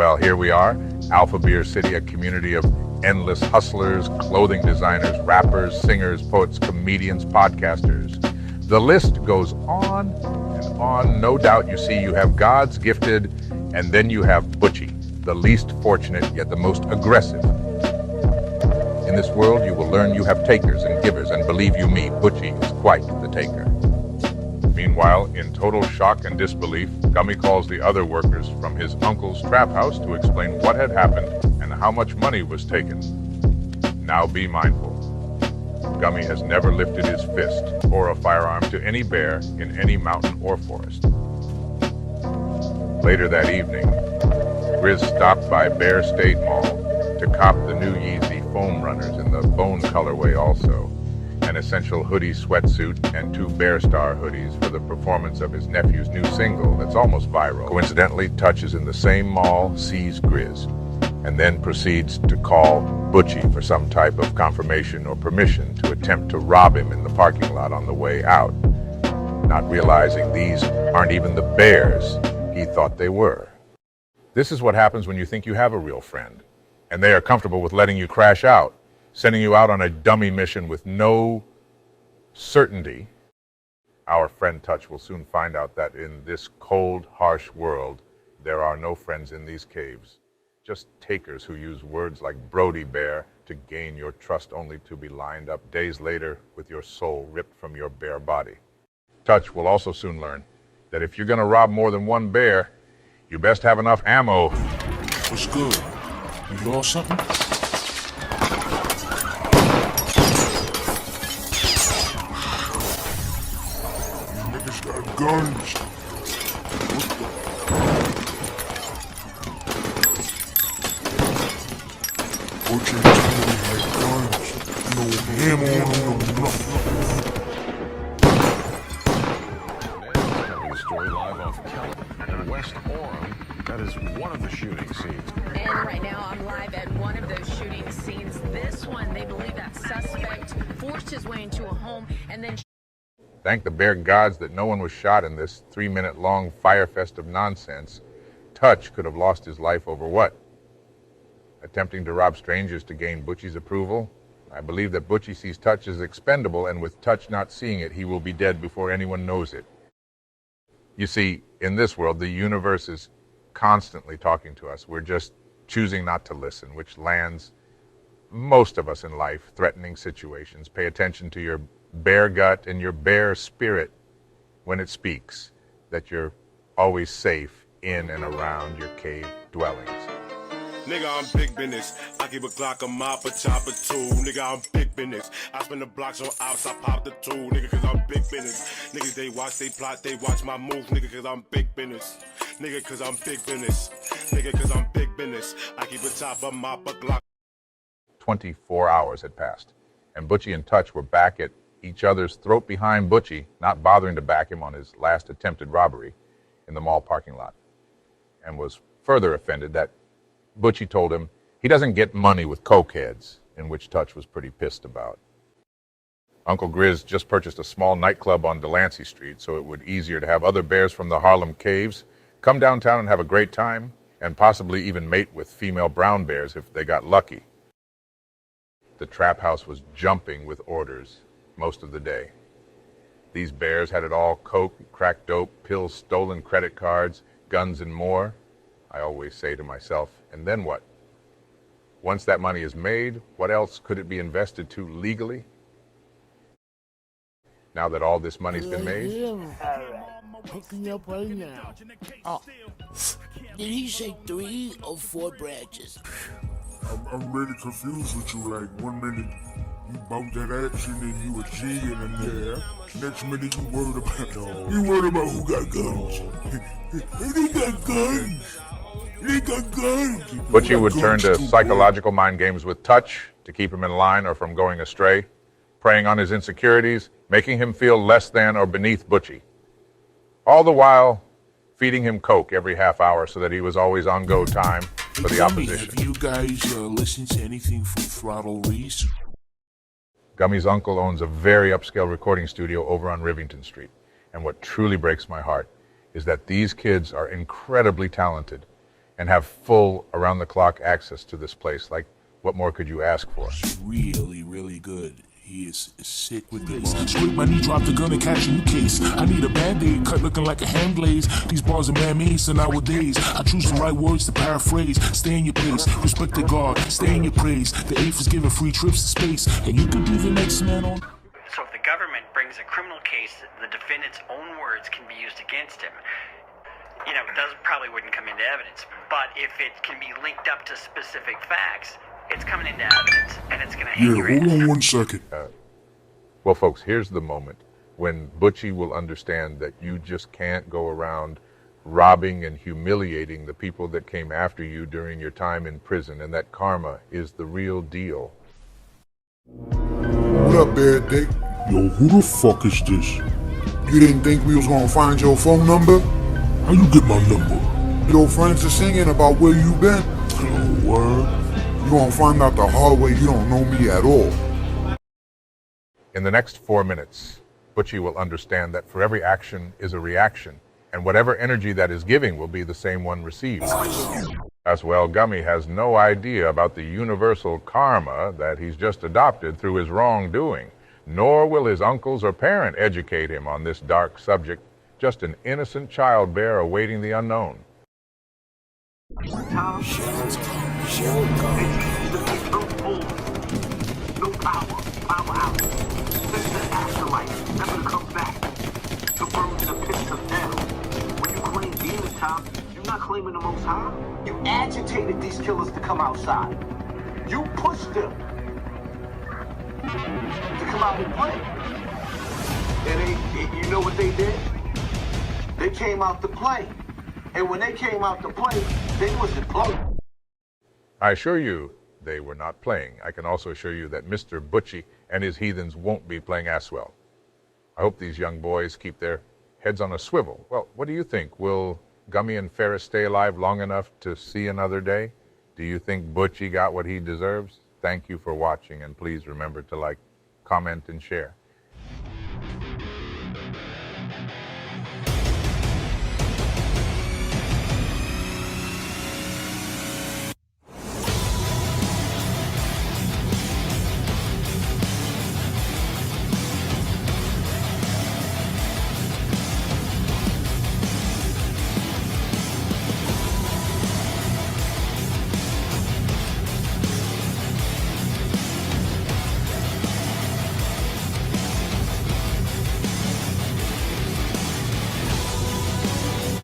Well, here we are, Alpha Beer City, a community of endless hustlers, clothing designers, rappers, singers, poets, comedians, podcasters. The list goes on and on. No doubt you see you have God's gifted, and then you have Butchie, the least fortunate yet the most aggressive. In this world, you will learn you have takers and givers, and believe you me, Butchie is quite the taker. Meanwhile, in total shock and disbelief, Gummy calls the other workers from his uncle's trap house to explain what had happened and how much money was taken. Now be mindful. Gummy has never lifted his fist or a firearm to any bear in any mountain or forest. Later that evening, Grizz stopped by Bear State Mall to cop the new Yeezy foam runners in the bone colorway also, an essential hoodie sweatsuit, and 2 Bear Star hoodies for the performance of his nephew's new single that's almost viral. Coincidentally, Touch is in the same mall, sees Grizz, and then proceeds to call Butchie for some type of confirmation or permission to attempt to rob him in the parking lot on the way out, not realizing these aren't even the bears he thought they were. This is what happens when you think you have a real friend, and they are comfortable with letting you crash out, sending you out on a dummy mission with no certainty. Our friend Touch will soon find out that in this cold, harsh world, there are no friends in these caves, just takers who use words like Brody Bear to gain your trust, only to be lined up days later with your soul ripped from your bare body. Touch will also soon learn that if you're gonna rob more than one bear, you best have enough ammo. What's good? You lost something? Got guns. What the? Had guns. No ammo on them, no nothing. Telling the story live off Kelly in West Orem. That is one of the shooting scenes. And right now I'm live at one of those shooting scenes. This one, they believe that suspect forced his way into a home and then... Thank the bear gods that no one was shot in this 3-minute-long fire fest of nonsense. Touch could have lost his life over what? Attempting to rob strangers to gain Butchie's approval? I believe that Butchie sees Touch as expendable, and with Touch not seeing it, he will be dead before anyone knows it. You see, in this world, the universe is constantly talking to us. We're just choosing not to listen, which lands most of us in life threatening situations. Pay attention to your bear gut and your bear spirit when it speaks, that you're always safe in and around your cave dwellings. Nigga, I'm big business. I keep a Glock, a mop, a chopper too. Nigga, I'm big business. I spend the blocks on ops, I pop the tool. Nigga, cause I'm big business. Niggas, they watch, they plot, they watch my move. Nigga, cause I'm big business. Nigga, cause I'm big business. Nigga, cause I'm big business. I keep a chopper, mop, a Glock. 24 hours had passed, and Butchie and Touch were back at each other's throat behind Butchie, not bothering to back him on his last attempted robbery in the mall parking lot, and was further offended that Butchie told him he doesn't get money with cokeheads, in which Touch was pretty pissed about. Uncle Grizz just purchased a small nightclub on Delancey Street, so it would be easier to have other bears from the Harlem caves come downtown and have a great time, and possibly even mate with female brown bears if they got lucky. The trap house was jumping with orders most of the day. These bears had it all: coke, crack dope, pills, stolen credit cards, guns, and more. I always say to myself, and then what? Once that money is made, what else could it be invested to legally? Now that all this money's been made? Picking up right now. Oh, did he say 3 or 4 branches? I'm really confused with you. Like, one minute you bump that action and you a G and there. Next minute you worried about who got guns. They got guns. They got guns. Butchie would turn to psychological mind games with Touch to keep him in line or from going astray, preying on his insecurities, making him feel less than or beneath Butchie. All the while feeding him coke every half hour so that he was always on go time for the opposition. Have you guys listened to anything from Throttle Reese? Gummy's uncle owns a very upscale recording studio over on Rivington Street. And what truly breaks my heart is that these kids are incredibly talented and have full around-the-clock access to this place. Like, what more could you ask for? Really, really good. He is sick with this. Scrape my knee, drop the gun and catch a new case. I need a band-aid, cut looking like a hand glaze. These bars are man-made, so nowadays I choose the right words to paraphrase. Stay in your place, respect the guard, stay in your praise. The eighth is giving free trips to space, and you could be the next man on. So if the government brings a criminal case, the defendant's own words can be used against him. You know, it probably wouldn't come into evidence, but if it can be linked up to specific facts, it's coming into evidence, and it's going to hang your Yeah, hold ass. on 1 second. Well, folks, here's the moment when Butchie will understand that you just can't go around robbing and humiliating the people that came after you during your time in prison, and that karma is the real deal. What up, Bad Dick? Yo, who the fuck is this? You didn't think we was gonna find your phone number? How you get my number? Your friends are singing about where you been. Oh, word? You gonna find out the hard way you don't know me at all. In the next 4 minutes, Butchie will understand that for every action is a reaction, and whatever energy that is giving will be the same one received. As well, Gummy has no idea about the universal karma that he's just adopted through his wrongdoing, nor will his uncles or parent educate him on this dark subject, just an innocent child bear awaiting the unknown. No power, power out. This is the afterlife, never to come back. To burn in the pits of hell. When you claim demon time, you're not claiming the Most High. You agitated these killers to come outside. You pushed them to come out and play. And you know what they did? They came out to play. And when they came out to play, they wasn't playing. I assure you, they were not playing. I can also assure you that Mr. Butchie and his heathens won't be playing as well. I hope these young boys keep their heads on a swivel. Well, what do you think? Will Gummy and Ferris stay alive long enough to see another day? Do you think Butchie got what he deserves? Thank you for watching, and please remember to like, comment, and share.